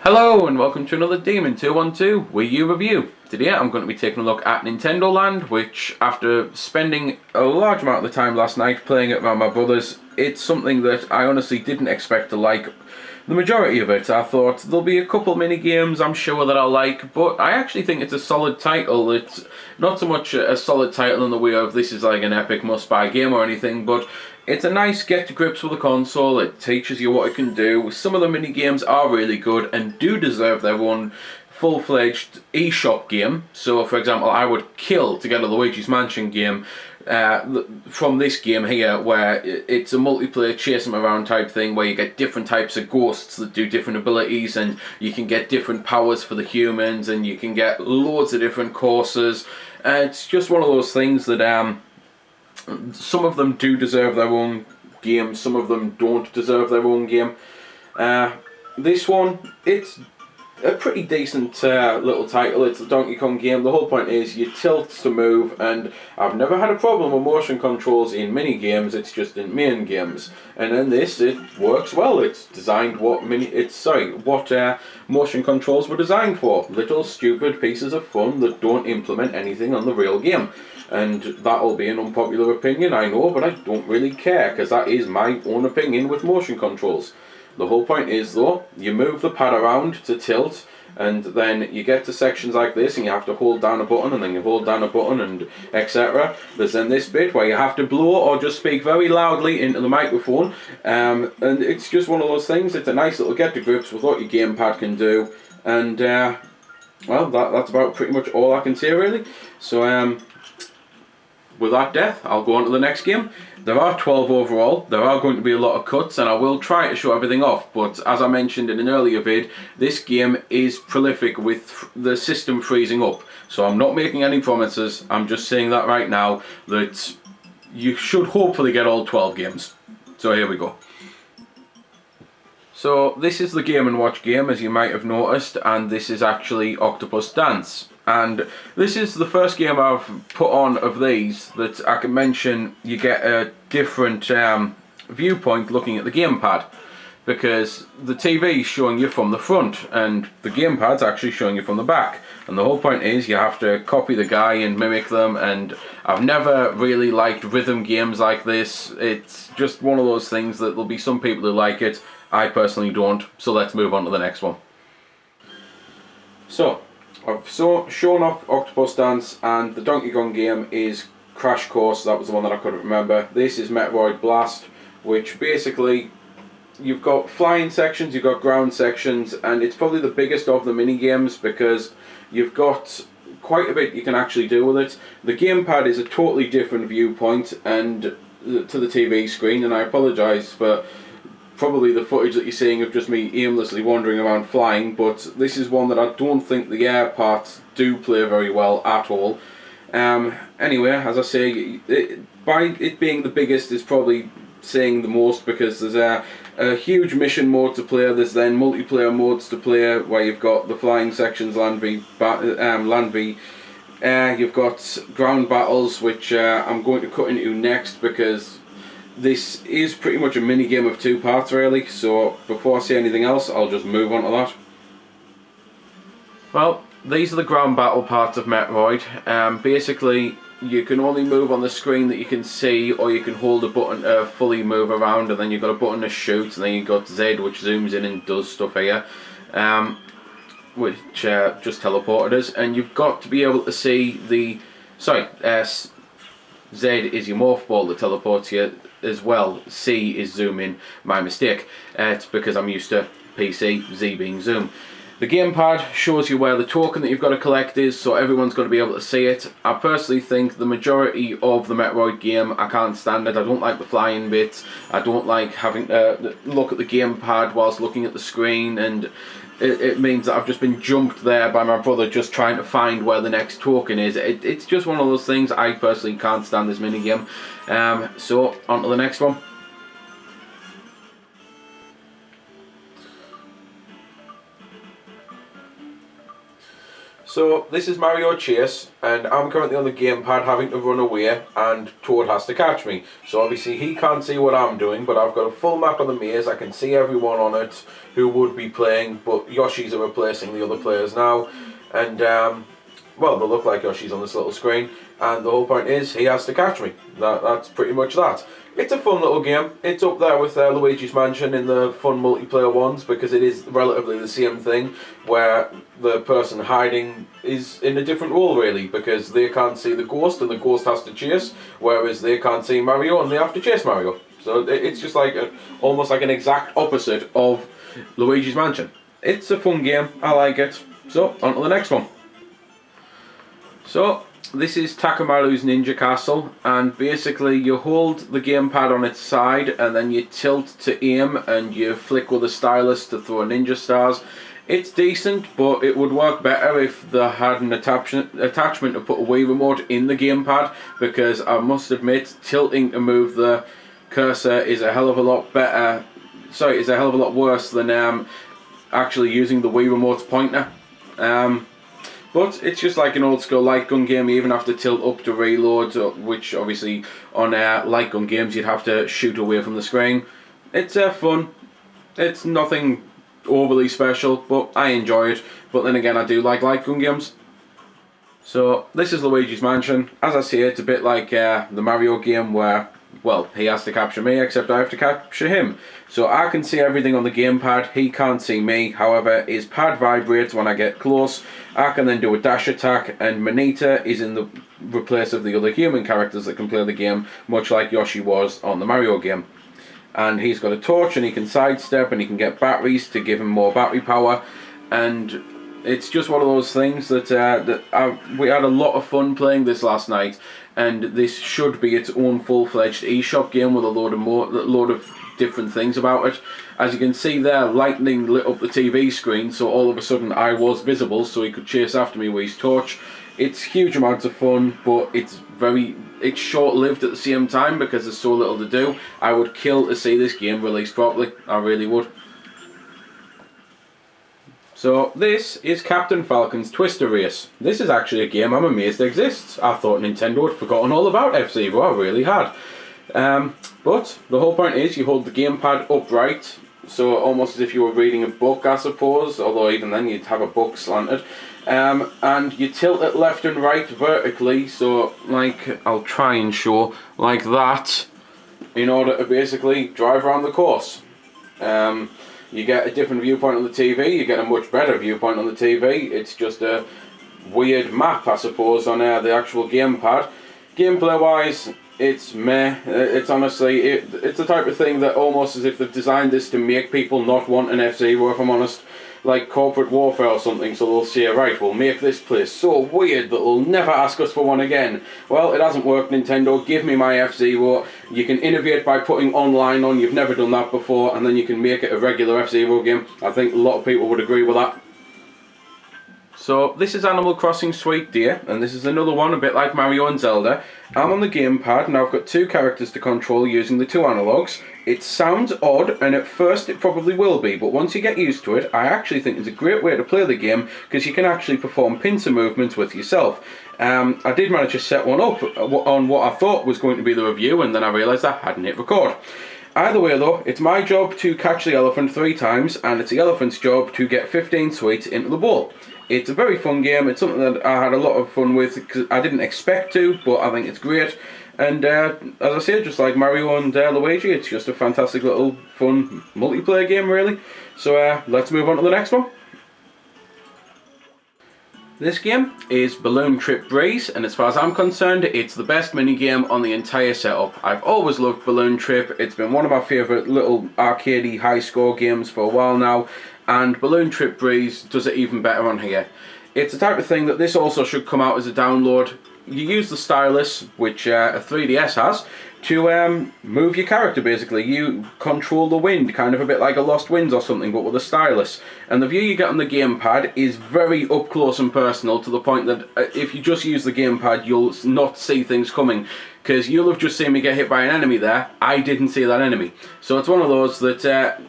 Hello and welcome to another Demon 212 Wii U review. Today I'm going to be taking a look at Nintendo Land, which after spending a large amount of the time last night playing it around my brother's, it's something that I honestly didn't expect to like the majority of it. I thought there'll be a couple mini games I'm sure that I'll like, but I actually think it's a solid title. It's not so much a solid title in the way of this is like an epic must-buy game or anything, but it's a nice get-to-grips with the console. It teaches you what it can do. Some of the mini games are really good and do deserve their own full-fledged eShop game. So, for example, I would kill to get a Luigi's Mansion game from this game here, where it's a multiplayer chase them around type thing, where you get different types of ghosts that do different abilities, and you can get different powers for the humans, and you can get loads of different courses. It's just one of those things that some of them do deserve their own game, some of them don't deserve their own game. This one, it's a pretty decent little title. It's a Donkey Kong game. The whole point is you tilt to move, and I've never had a problem with motion controls in mini games. It's just in main games, and in this it works well. It's designed what motion controls were designed for. Little stupid pieces of fun that don't implement anything on the real game. And that'll be an unpopular opinion, I know, but I don't really care, because that is my own opinion with motion controls. The whole point is, though, you move the pad around to tilt, and then you get to sections like this, and you have to hold down a button, and then you hold down a button, and etc. There's then this bit where you have to blow or just speak very loudly into the microphone, and it's just one of those things. It's a nice little get-to-grips with what your gamepad can do, and, well, that's about pretty much all I can say, really. So, with that death, I'll go on to the next game. There are 12 overall. There are going to be a lot of cuts, and I will try to show everything off, but as I mentioned in an earlier vid, this game is prolific with the system freezing up. So I'm not making any promises. I'm just saying that right now, that you should hopefully get all 12 games. So here we go. So this is the Game & Watch game, as you might have noticed, and this is actually Octopus Dance. And this is the first game I've put on of these that I can mention you get a different viewpoint looking at the gamepad, because the TV is showing you from the front and the gamepad's actually showing you from the back, and the whole point is you have to copy the guy and mimic them. And I've never really liked rhythm games like this. It's just one of those things that there'll be some people who like it. I personally don't, so let's move on to the next one. So I've shown off Octopus Dance, and the Donkey Kong game is Crash Course. That was the one that I couldn't remember. This is Metroid Blast, which basically you've got flying sections, you've got ground sections, and it's probably the biggest of the mini games because you've got quite a bit you can actually do with it. The gamepad is a totally different viewpoint and to the TV screen, and I apologise for probably the footage that you're seeing of just me aimlessly wandering around flying, but this is one that I don't think the air parts do play very well at all. Anyway, as I say, by it being the biggest is probably saying the most, because there's a huge mission mode to play. There's then multiplayer modes to play where you've got the flying sections, Land V. You've got ground battles, which I'm going to cut into next, because this is pretty much a mini game of two parts really. So before I say anything else, I'll just move on to that. Well, these are the ground battle parts of Metroid. Basically, you can only move on the screen that you can see, or you can hold a button to fully move around, and then you've got a button to shoot, and then you've got Z, which zooms in and does stuff here, which just teleported us, and you've got to be able to see the... Z is your morph ball that teleports you as well. C is zoom in, my mistake. It's because I'm used to PC, Z being zoom. The gamepad shows you where the token that you've got to collect is, so everyone's got to be able to see it. I personally think the majority of the Metroid game, I can't stand it. I don't like the flying bits. I don't like having to look at the gamepad whilst looking at the screen, and it means that I've just been jumped there by my brother just trying to find where the next token is. It's just one of those things. I personally can't stand this minigame. So, on to the next one. So this is Mario Chase, and I'm currently on the gamepad having to run away, and Toad has to catch me. So obviously he can't see what I'm doing, but I've got a full map of the maze. I can see everyone on it who would be playing, but Yoshi's are replacing the other players now. And well, they look like Yoshi's on this little screen, and the whole point is he has to catch me. That's pretty much that. It's a fun little game. It's up there with Luigi's Mansion in the fun multiplayer ones, because it is relatively the same thing, where the person hiding is in a different role really, because they can't see the ghost and the ghost has to chase, whereas they can't see Mario and they have to chase Mario. So it's just like almost like an exact opposite of Luigi's Mansion. It's a fun game, I like it. So, on to the next one. So, this is Takamaru's Ninja Castle, and basically you hold the gamepad on its side and then you tilt to aim and you flick with a stylus to throw ninja stars. It's decent, but it would work better if they had an attachment to put a Wii remote in the gamepad, because I must admit tilting to move the cursor is a hell of a lot better. Sorry, is a hell of a lot worse than actually using the Wii remote's pointer. But it's just like an old school light gun game. You even have to tilt up to reload, which obviously on light gun games you'd have to shoot away from the screen. It's fun. It's nothing overly special, but I enjoy it. But then again, I do like light gun games. So this is Luigi's Mansion. As I say, it's a bit like the Mario game where, well, he has to capture me, except I have to capture him. So I can see everything on the gamepad, he can't see me. However, his pad vibrates when I get close. I can then do a dash attack, and Manita is in the place of the other human characters that can play the game, much like Yoshi was on the Mario game. And he's got a torch, and he can sidestep, and he can get batteries to give him more battery power. And it's just one of those things that we had a lot of fun playing this last night, and this should be its own full-fledged eShop game with a load of different things about it. As you can see there, lightning lit up the TV screen, so all of a sudden I was visible, so he could chase after me with his torch. It's huge amounts of fun, but it's short-lived at the same time because there's so little to do. I would kill to see this game released properly, I really would. So this is Captain Falcon's Twister Race. This is actually a game I'm amazed exists. I thought Nintendo had forgotten all about F-Zero, I really had. But the whole point is you hold the gamepad upright, so almost as if you were reading a book, I suppose, although even then you'd have a book slanted. And you tilt it left and right vertically, so like, I'll try and show, like that, in order to basically drive around the course. You get a different viewpoint on the TV, you get a much better viewpoint on the TV. It's just a weird map, I suppose, on the actual gamepad. Gameplay wise, it's meh. It's honestly, it's the type of thing that almost as if they've designed this to make people not want an F-Zero, if I'm honest. Like corporate warfare or something, so they'll say, right, we'll make this place so weird that they'll never ask us for one again. Well, it hasn't worked, Nintendo. Give me my F-Zero. You can innovate by putting online on. You've never done that before, and then you can make it a regular F-Zero game. I think a lot of people would agree with that. So this is Animal Crossing Sweet Deer, and this is another one a bit like Mario and Zelda. I'm on the gamepad, and I've got two characters to control using the two analogues. It sounds odd, and at first it probably will be, but once you get used to it, I actually think it's a great way to play the game, because you can actually perform pincer movements with yourself. I did manage to set one up on what I thought was going to be the review, and then I realised I hadn't hit record. Either way though, it's my job to catch the elephant 3 times, and it's the elephant's job to get 15 sweets into the bowl. It's a very fun game. It's something that I had a lot of fun with because I didn't expect to, but I think it's great. And as I say, just like Mario and Luigi, it's just a fantastic little fun multiplayer game really. So let's move on to the next one. This game is Balloon Trip Breeze, and as far as I'm concerned, it's the best minigame on the entire setup. I've always loved Balloon Trip. It's been one of my favourite little arcadey high score games for a while now, and Balloon Trip Breeze does it even better on here. It's the type of thing that this also should come out as a download. You use the stylus, which a 3DS has, to move your character basically. You control the wind, kind of a bit like a Lost Winds or something, but with a stylus. And the view you get on the gamepad is very up close and personal, to the point that if you just use the gamepad, you'll not see things coming. Because you'll have just seen me get hit by an enemy there. I didn't see that enemy. So it's one of those that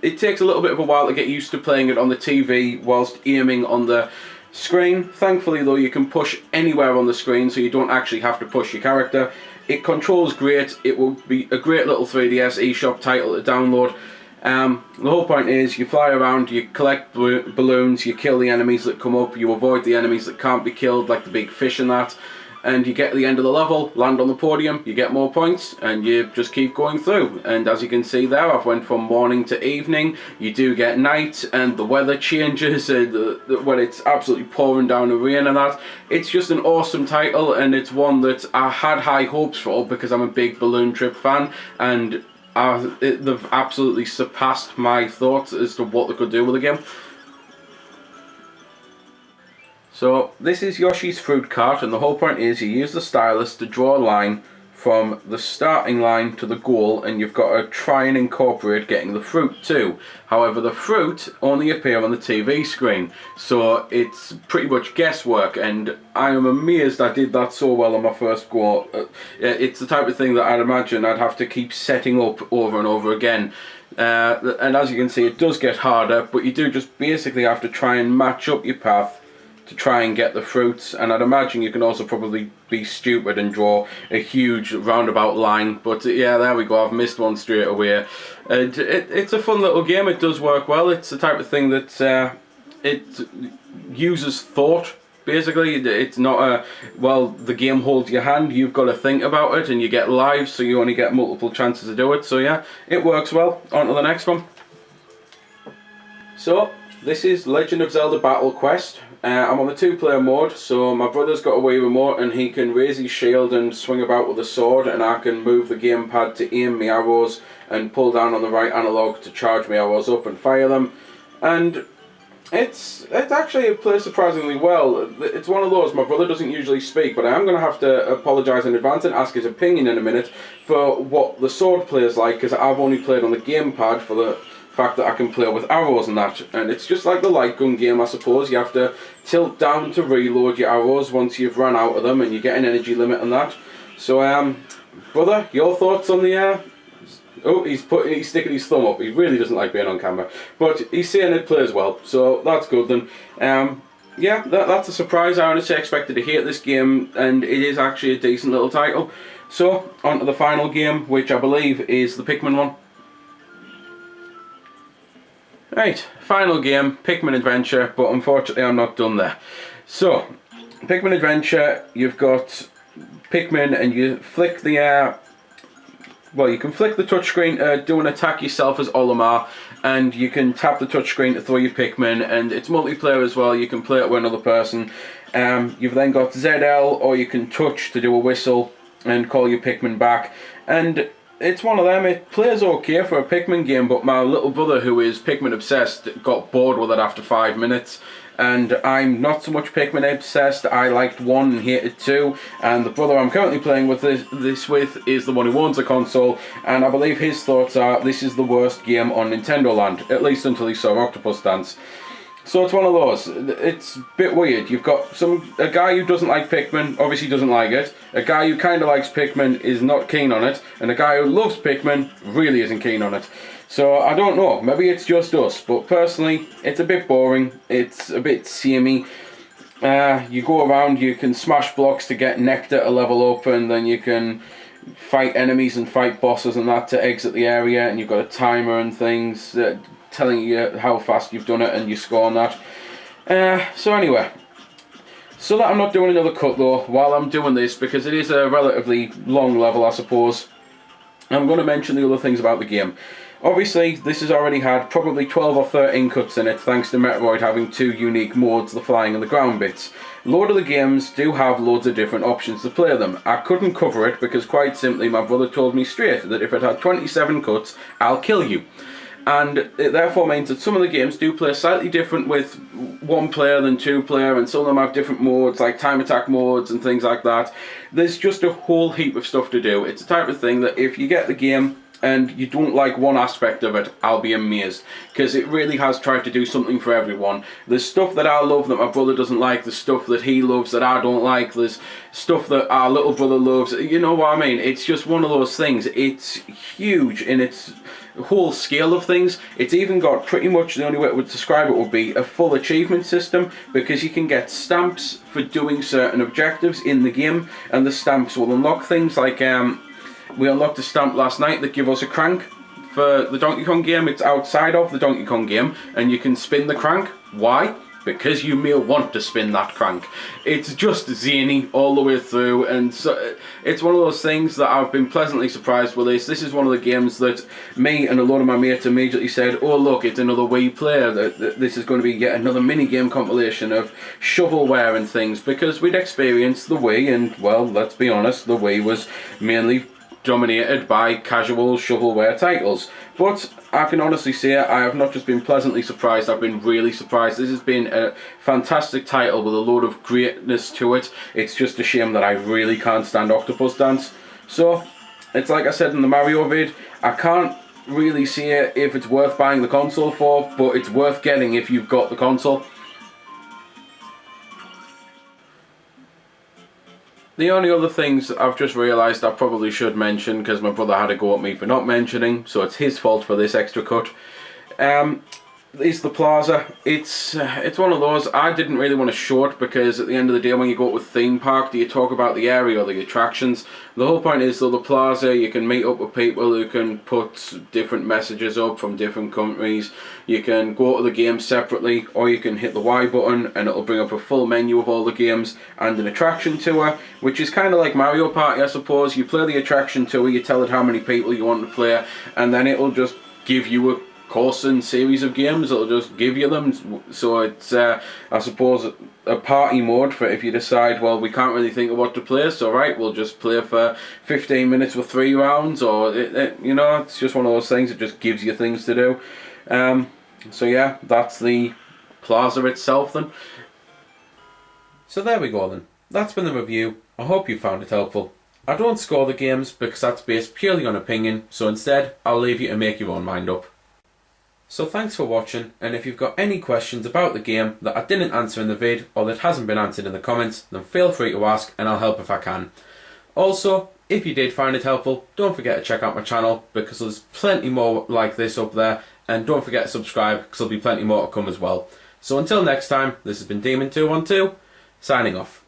it takes a little bit of a while to get used to playing it on the TV whilst aiming on the screen. Thankfully though, you can push anywhere on the screen, so you don't actually have to push your character. It controls great. It will be a great little 3DS eShop title to download. The whole point is you fly around, you collect balloons, you kill the enemies that come up, you avoid the enemies that can't be killed, like the big fish and that, and you get to the end of the level, land on the podium, you get more points, and you just keep going through. And as you can see there, I've went from morning to evening. You do get night, and the weather changes when it's absolutely pouring down the rain and that. It's just an awesome title, and it's one that I had high hopes for because I'm a big Balloon Trip fan, and they've absolutely surpassed my thoughts as to what they could do with the game. So this is Yoshi's Fruit Cart, and the whole point is you use the stylus to draw a line from the starting line to the goal, and you've got to try and incorporate getting the fruit too. However, the fruit only appear on the TV screen, so it's pretty much guesswork, and I am amazed I did that so well on my first go. It's the type of thing that I'd imagine I'd have to keep setting up over and over again. And as you can see, it does get harder, but you do just basically have to try and match up your path to try and get the fruits. And I'd imagine you can also probably be stupid and draw a huge roundabout line, but yeah, there we go, I've missed one straight away. And it's a fun little game. It does work well. It's the type of thing that it uses thought. Basically, it's not a, well, the game holds your hand, you've got to think about it, and you get lives, so you only get multiple chances to do it. So yeah, it works well. On to the next one. So this is Legend of Zelda Battle Quest. I'm on the 2-player mode, so my brother's got a Wii remote and he can raise his shield and swing about with a sword, and I can move the gamepad to aim my arrows and pull down on the right analog to charge my arrows up and fire them. And it actually plays surprisingly well. It's one of those, my brother doesn't usually speak, but I am going to have to apologise in advance and ask his opinion in a minute for what the sword plays like, because I've only played on the gamepad for the fact that I can play with arrows and that, and it's just like the light gun game, I suppose. You have to tilt down to reload your arrows once you've run out of them, and you get an energy limit on that. So brother, your thoughts on the oh, he's sticking his thumb up. He really doesn't like being on camera, but he's saying it plays well, so that's good then. Yeah, that's a surprise. I honestly expected to hate this game, and it is actually a decent little title. So on to the final game, which I believe is the Pikmin one. Right, final game, Pikmin Adventure, but unfortunately I'm not done there. So, Pikmin Adventure, you've got Pikmin and you flick the, well, you can flick the touchscreen, do an attack yourself as Olimar, and you can tap the touchscreen to throw your Pikmin, and it's multiplayer as well. You can play it with another person. You've then got ZL, or you can touch to do a whistle and call your Pikmin back, and it's one of them. It plays okay for a Pikmin game, but my little brother, who is Pikmin obsessed, got bored with it after 5 minutes. And I'm not so much Pikmin obsessed. I liked 1 and hated 2, and the brother I'm currently playing with this with is the one who owns the console, and I believe his thoughts are this is the worst game on Nintendo Land, at least until he saw Octopus Dance. So it's one of those. It's a bit weird. You've got a guy who doesn't like Pikmin, obviously doesn't like it. A guy who kind of likes Pikmin is not keen on it. And a guy who loves Pikmin really isn't keen on it. So I don't know. Maybe it's just us. But personally, it's a bit boring. It's a bit samey. You go around, you can smash blocks to get nectar to level up. And then you can fight enemies and fight bosses and that to exit the area. And you've got a timer and things telling you how fast you've done it and you score on that. So anyway, so that I'm not doing another cut though while I'm doing this, because it is a relatively long level I suppose, I'm going to mention the other things about the game. Obviously this has already had probably 12 or 13 cuts in it, thanks to Metroid having 2 unique modes, the flying and the ground bits. A load of the games do have loads of different options to play them. I couldn't cover it because quite simply my brother told me straight that if it had 27 cuts, I'll kill you. And it therefore means that some of the games do play slightly different with 1 player than 2 player, and some of them have different modes, like time attack modes and things like that. There's just a whole heap of stuff to do. It's the type of thing that if you get the game and you don't like one aspect of it, I'll be amazed, because it really has tried to do something for everyone. There's stuff that I love that my brother doesn't like, there's stuff that he loves that I don't like, there's stuff that our little brother loves, you know what I mean? It's just one of those things. It's huge in its whole scale of things. It's even got pretty much, the only way I would describe it would be a full achievement system, because you can get stamps for doing certain objectives in the game, and the stamps will unlock things like we unlocked a stamp last night that give us a crank for the Donkey Kong game. It's outside of the Donkey Kong game, and you can spin the crank. Why? Because you may want to spin that crank. It's just zany all the way through, and so it's one of those things that I've been pleasantly surprised with this. This is one of the games that me and a lot of my mates immediately said, oh look, it's another Wii player. This is going to be yet another mini-game compilation of shovelware and things, because we'd experienced the Wii, and well, let's be honest, the Wii was mainly dominated by casual shovelware titles. But I can honestly say I have not just been pleasantly surprised, I've been really surprised. This has been a fantastic title with a load of greatness to it. It's just a shame that I really can't stand Octopus Dance. So, it's like I said in the Mario vid, I can't really see if it's worth buying the console for, but it's worth getting if you've got the console. The only other things I've just realised I probably should mention, because my brother had a go at me for not mentioning, so it's his fault for this extra cut, is the Plaza. It's one of those, I didn't really want to show it, because at the end of the day when you go to a theme park, do you talk about the area or the attractions? The whole point is, though, the Plaza, you can meet up with people who can put different messages up from different countries. You can go to the game separately, or you can hit the Y button and it'll bring up a full menu of all the games and an attraction tour, which is kind of like Mario Party, I suppose. You play the attraction tour, you tell it how many people you want to play, and then it'll just give you a course and series of games. It'll just give you them. So it's I suppose a party mode for if you decide, well, we can't really think of what to play, so right, we'll just play for 15 minutes with 3 rounds, or you know, it's just one of those things. It just gives you things to do. So yeah, that's the Plaza itself then. So there we go then. That's been the review. I hope you found it helpful. I don't score the games because that's based purely on opinion, so instead I'll leave you to make your own mind up. So thanks for watching, and if you've got any questions about the game that I didn't answer in the vid, or that hasn't been answered in the comments, then feel free to ask and I'll help if I can. Also, if you did find it helpful, don't forget to check out my channel, because there's plenty more like this up there, and don't forget to subscribe because there'll be plenty more to come as well. So until next time, this has been Demon212, signing off.